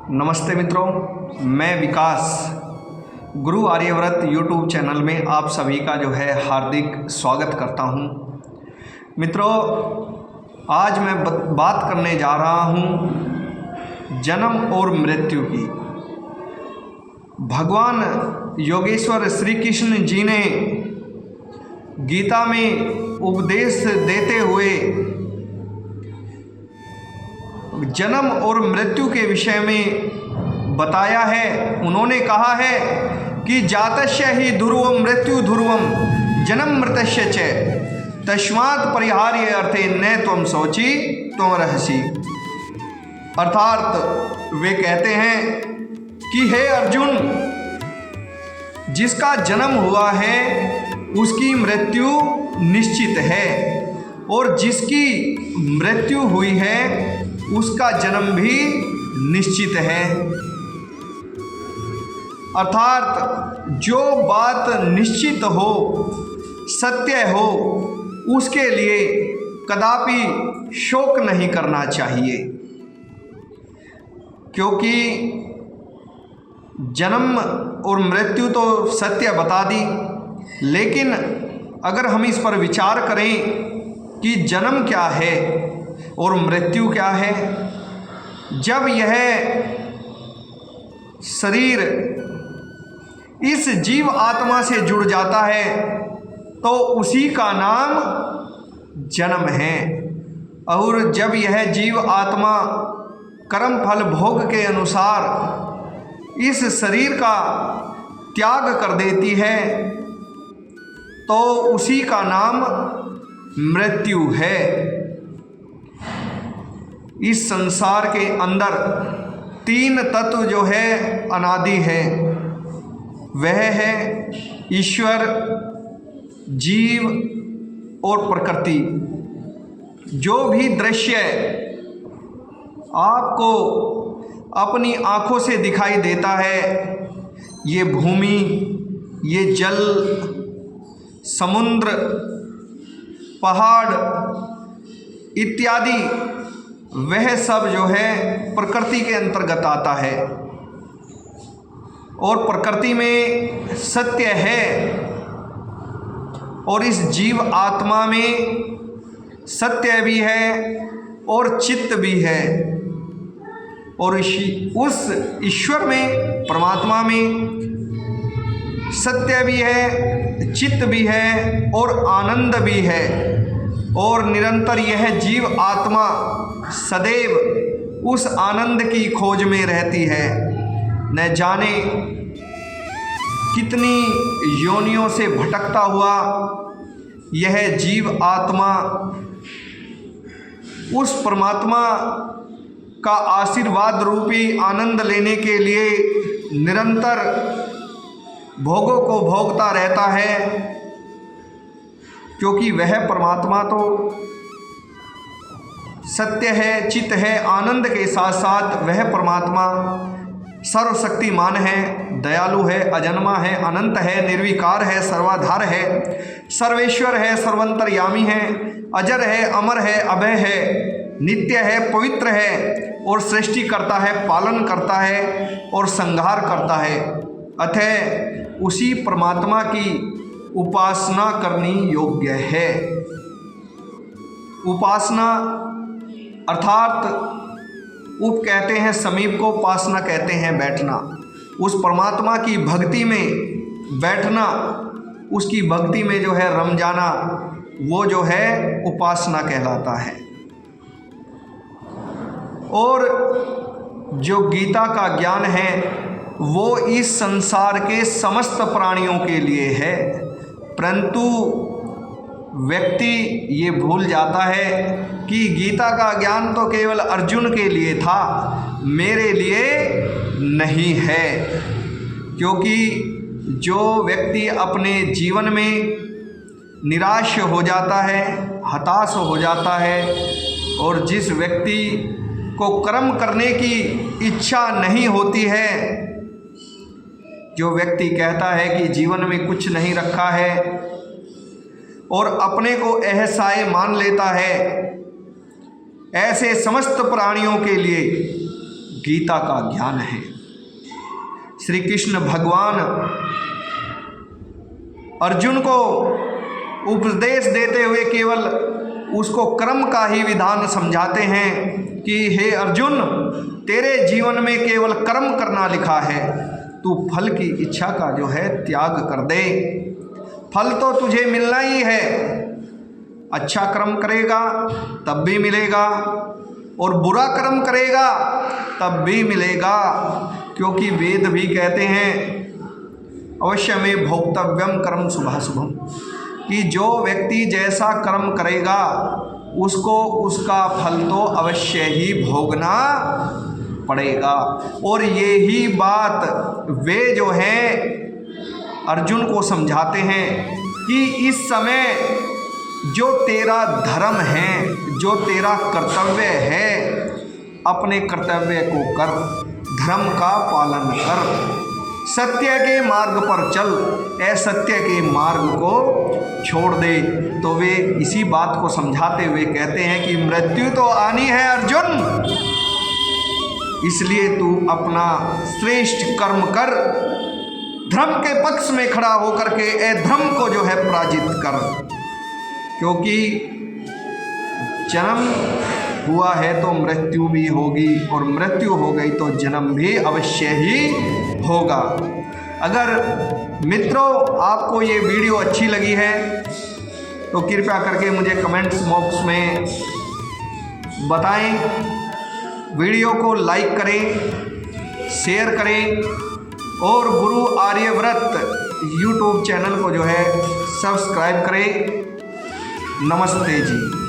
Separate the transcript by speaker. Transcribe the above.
Speaker 1: नमस्ते मित्रों, मैं विकास गुरु आर्यव्रत यूट्यूब चैनल में आप सभी का जो है हार्दिक स्वागत करता हूं। मित्रों, आज मैं बात करने जा रहा हूं जन्म और मृत्यु की। भगवान योगेश्वर श्री कृष्ण जी ने गीता में उपदेश देते हुए जन्म और मृत्यु के विषय में बताया है। उन्होंने कहा है कि जातस्य ही ध्रुवम मृत्यु ध्रुवम जन्म मृतस्य च तस्मात् परिहार्य अर्थे न त्वं शोचि त्वं रहसि। अर्थात वे कहते हैं कि हे अर्जुन, जिसका जन्म हुआ है उसकी मृत्यु निश्चित है और जिसकी मृत्यु हुई है उसका जन्म भी निश्चित है। अर्थात जो बात निश्चित हो, सत्य हो, उसके लिए कदापि शोक नहीं करना चाहिए, क्योंकि जन्म और मृत्यु तो सत्य बता दी। लेकिन अगर हम इस पर विचार करें कि जन्म क्या है और मृत्यु क्या है, जब यह शरीर इस जीव आत्मा से जुड़ जाता है तो उसी का नाम जन्म है। और जब यह जीव आत्मा कर्म फल भोग के अनुसार इस शरीर का त्याग कर देती है तो उसी का नाम मृत्यु है। इस संसार के अंदर तीन तत्व जो है अनादि है, वह है ईश्वर, जीव और प्रकृति। जो भी दृश्य आपको अपनी आँखों से दिखाई देता है, ये भूमि, ये जल, समुद्र, पहाड़ इत्यादि, वह सब जो है प्रकृति के अंतर्गत आता है। और प्रकृति में सत्य है और इस जीव आत्मा में सत्य भी है और चित्त भी है। और उस ईश्वर में, परमात्मा में सत्य भी है, चित्त भी है और आनंद भी है। और निरंतर यह जीव आत्मा सदैव उस आनंद की खोज में रहती है। न जाने कितनी योनियों से भटकता हुआ यह जीव आत्मा उस परमात्मा का आशीर्वाद रूपी आनंद लेने के लिए निरंतर भोगों को भोगता रहता है, क्योंकि वह परमात्मा तो सत्य है, चित्त है। आनंद के साथ साथ वह परमात्मा सर्वशक्तिमान है, दयालु है, अजन्मा है, अनंत है, निर्विकार है, सर्वाधार है, सर्वेश्वर है, सर्वंतर्यामी है, अजर है, अमर है, अभय है, नित्य है, पवित्र है और सृष्टि करता है, पालन करता है और संहार करता है। अतः उसी परमात्मा की उपासना करनी योग्य है। उपासना अर्थात उप कहते हैं समीप को, उपासना कहते हैं बैठना। उस परमात्मा की भक्ति में बैठना, उसकी भक्ति में जो है रम जाना, वो जो है उपासना कहलाता है। और जो गीता का ज्ञान है वो इस संसार के समस्त प्राणियों के लिए है, परंतु व्यक्ति ये भूल जाता है कि गीता का ज्ञान तो केवल अर्जुन के लिए था, मेरे लिए नहीं है। क्योंकि जो व्यक्ति अपने जीवन में निराश हो जाता है, हताश हो जाता है, और जिस व्यक्ति को कर्म करने की इच्छा नहीं होती है, जो व्यक्ति कहता है कि जीवन में कुछ नहीं रखा है और अपने को असहाय मान लेता है, ऐसे समस्त प्राणियों के लिए गीता का ज्ञान है। श्री कृष्ण भगवान अर्जुन को उपदेश देते हुए केवल उसको कर्म का ही विधान समझाते हैं कि हे अर्जुन, तेरे जीवन में केवल कर्म करना लिखा है, तू फल की इच्छा का जो है त्याग कर दे। फल तो तुझे मिलना ही है, अच्छा कर्म करेगा तब भी मिलेगा और बुरा कर्म करेगा तब भी मिलेगा, क्योंकि वेद भी कहते हैं अवश्य में भोक्तव्यम कर्म शुभाशुभम, कि जो व्यक्ति जैसा कर्म करेगा उसको उसका फल तो अवश्य ही भोगना पड़ेगा। और यही बात वे जो है अर्जुन को समझाते हैं कि इस समय जो तेरा धर्म है, जो तेरा कर्तव्य है, अपने कर्तव्य को कर, धर्म का पालन कर, सत्य के मार्ग पर चल, असत्य के मार्ग को छोड़ दे। तो वे इसी बात को समझाते हुए कहते हैं कि मृत्यु तो आनी है अर्जुन, इसलिए तू अपना श्रेष्ठ कर्म कर, धर्म के पक्ष में खड़ा होकर के अधर्म को जो है पराजित कर, क्योंकि जन्म हुआ है तो मृत्यु भी होगी, और मृत्यु हो गई तो जन्म भी अवश्य ही होगा। अगर मित्रों आपको ये वीडियो अच्छी लगी है तो कृपया करके मुझे कमेंट्स बॉक्स में बताएं, वीडियो को लाइक करें, शेयर करें और गुरु आर्यव्रत यूट्यूब चैनल को जो है सब्सक्राइब करें। नमस्ते जी।